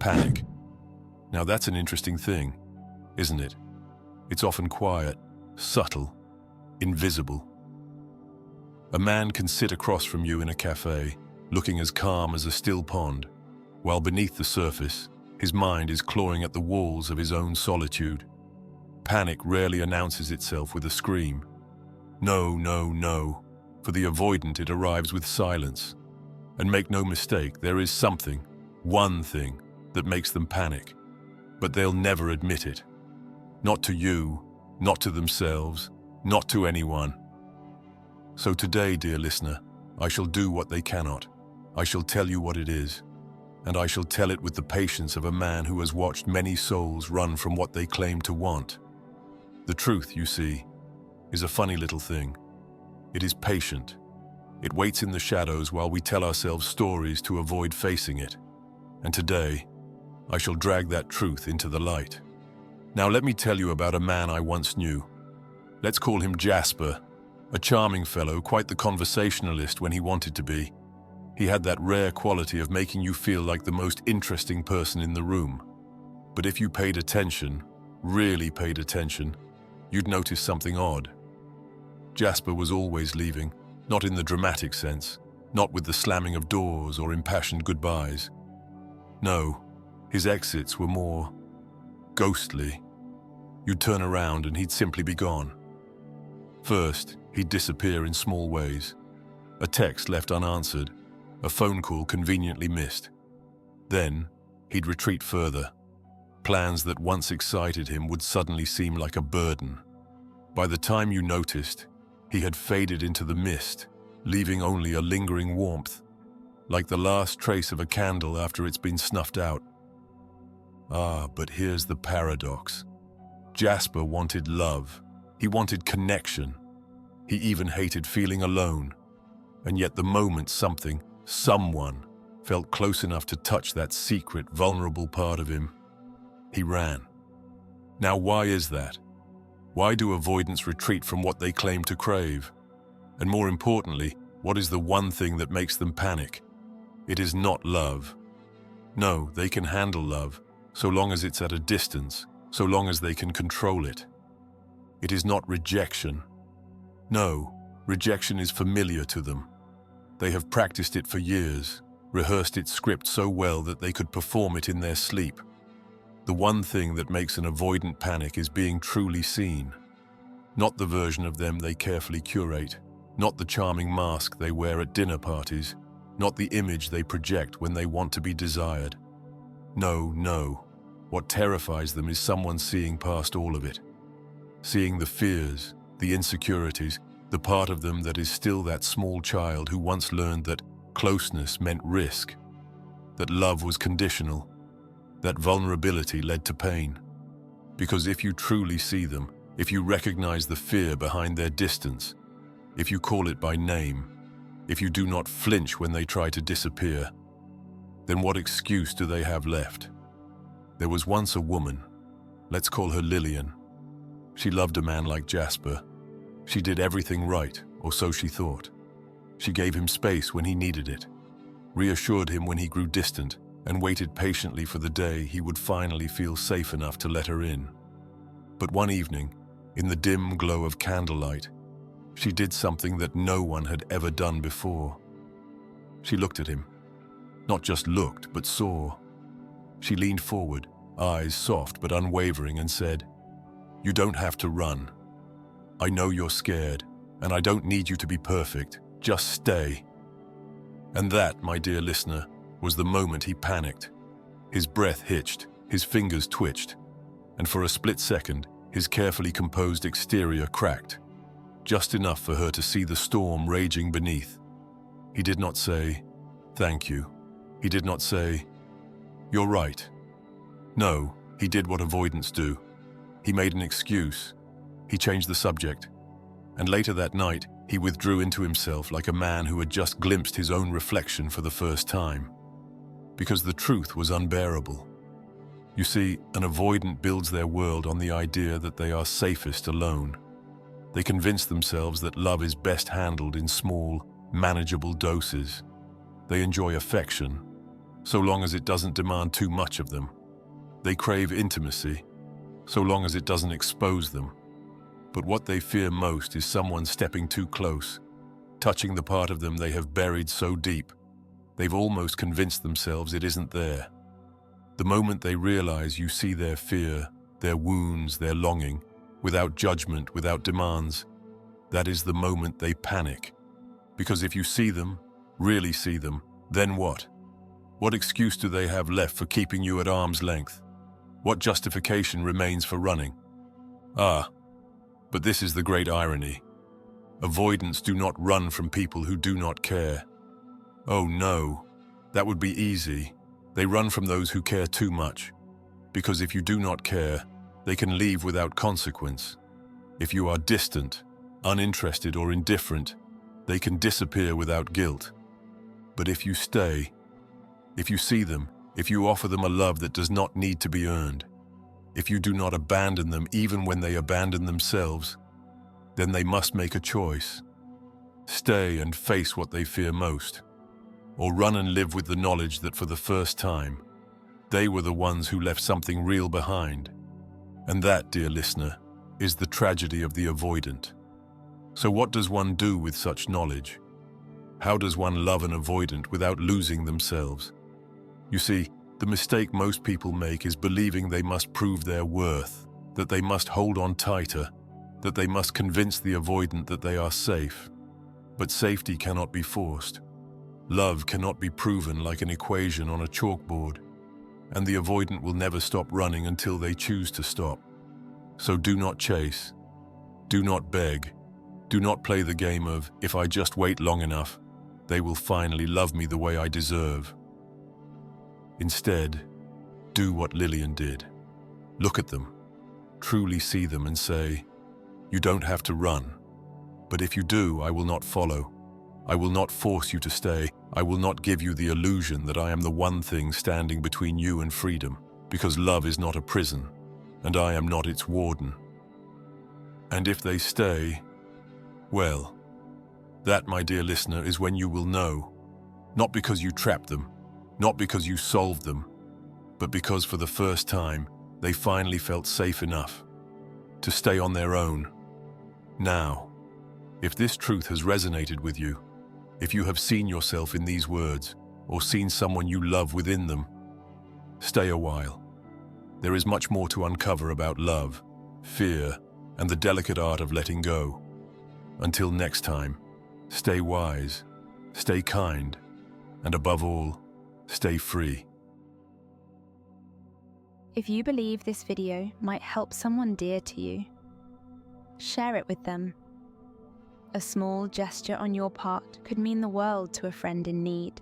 panic. Now that's an interesting thing, isn't it? It's often quiet, subtle, invisible. A man can sit across from you in a cafe, looking as calm as a still pond, while beneath the surface, his mind is clawing at the walls of his own solitude. Panic rarely announces itself with a scream. No, no, no. For the avoidant, it arrives with silence. And make no mistake, there is something, one thing, that makes them panic. But they'll never admit it. Not to you, not to themselves, not to anyone. So today, dear listener, I shall do what they cannot. I shall tell you what it is. And I shall tell it with the patience of a man who has watched many souls run from what they claim to want. The truth, you see, is a funny little thing. It is patient. It waits in the shadows while we tell ourselves stories to avoid facing it. And today, I shall drag that truth into the light. Now let me tell you about a man I once knew. Let's call him Jasper, a charming fellow, quite the conversationalist when he wanted to be. He had that rare quality of making you feel like the most interesting person in the room. But if you paid attention, really paid attention, you'd notice something odd. Jasper was always leaving, not in the dramatic sense, not with the slamming of doors or impassioned goodbyes. No, his exits were more ghostly. You'd turn around and he'd simply be gone. First, he'd disappear in small ways. A text left unanswered, a phone call conveniently missed. Then, he'd retreat further. Plans that once excited him would suddenly seem like a burden. By the time you noticed, he had faded into the mist, leaving only a lingering warmth, like the last trace of a candle after it's been snuffed out. Ah, but here's the paradox. Jasper wanted love. He wanted connection. He even hated feeling alone. And yet the moment someone felt close enough to touch that secret, vulnerable part of him, he ran. Now, why is that? Why do avoidants retreat from what they claim to crave? And more importantly, what is the one thing that makes them panic? It is not love. No, they can handle love, so long as it's at a distance, so long as they can control it. It is not rejection. No, rejection is familiar to them. They have practiced it for years, rehearsed its script so well that they could perform it in their sleep. The one thing that makes an avoidant panic is being truly seen. Not the version of them they carefully curate, not the charming mask they wear at dinner parties, not the image they project when they want to be desired. No, no. What terrifies them is someone seeing past all of it. Seeing the fears, the insecurities, the part of them that is still that small child who once learned that closeness meant risk, that love was conditional, that vulnerability led to pain. Because if you truly see them, if you recognize the fear behind their distance, if you call it by name, if you do not flinch when they try to disappear, then what excuse do they have left? There was once a woman, let's call her Lillian. She loved a man like Jasper. She did everything right, or so she thought. She gave him space when he needed it, reassured him when he grew distant, and waited patiently for the day he would finally feel safe enough to let her in. But one evening, in the dim glow of candlelight, she did something that no one had ever done before. She looked at him. Not just looked, but saw. She leaned forward, eyes soft but unwavering, and said, "You don't have to run. I know you're scared, and I don't need you to be perfect. Just stay." And that, my dear listener, was the moment he panicked. His breath hitched, his fingers twitched, and for a split second, his carefully composed exterior cracked, just enough for her to see the storm raging beneath. He did not say, "Thank you." He did not say, "You're right." No, he did what avoidants do. He made an excuse. He changed the subject. And later that night, he withdrew into himself like a man who had just glimpsed his own reflection for the first time. Because the truth was unbearable. You see, an avoidant builds their world on the idea that they are safest alone. They convince themselves that love is best handled in small, manageable doses. They enjoy affection, so long as it doesn't demand too much of them. They crave intimacy, so long as it doesn't expose them. But what they fear most is someone stepping too close, touching the part of them they have buried so deep, they've almost convinced themselves it isn't there. The moment they realize you see their fear, their wounds, their longing, without judgment, without demands, that is the moment they panic. Because if you see them, really see them, then what? What excuse do they have left for keeping you at arm's length? What justification remains for running? But this is the great irony. Avoidants do not run from people who do not care. Oh no, that would be easy. They run from those who care too much. Because if you do not care, they can leave without consequence. If you are distant, uninterested or indifferent, they can disappear without guilt. But if you stay, if you see them, if you offer them a love that does not need to be earned, if you do not abandon them even when they abandon themselves, then they must make a choice. Stay and face what they fear most, or run and live with the knowledge that for the first time, they were the ones who left something real behind. And that, dear listener, is the tragedy of the avoidant. So what does one do with such knowledge? How does one love an avoidant without losing themselves? You see, the mistake most people make is believing they must prove their worth, that they must hold on tighter, that they must convince the avoidant that they are safe. But safety cannot be forced. Love cannot be proven like an equation on a chalkboard, and the avoidant will never stop running until they choose to stop. So do not chase, do not beg, do not play the game of, if I just wait long enough, they will finally love me the way I deserve. Instead, do what Lillian did. Look at them, truly see them and say, you don't have to run, but if you do, I will not follow. I will not force you to stay. I will not give you the illusion that I am the one thing standing between you and freedom, because love is not a prison, and I am not its warden. And if they stay, well, that, my dear listener, is when you will know, not because you trapped them, not because you solved them, but because for the first time, they finally felt safe enough to stay on their own. Now, if this truth has resonated with you, if you have seen yourself in these words, or seen someone you love within them, stay a while. There is much more to uncover about love, fear, and the delicate art of letting go. Until next time, stay wise, stay kind, and above all, stay free. If you believe this video might help someone dear to you, share it with them. A small gesture on your part could mean the world to a friend in need.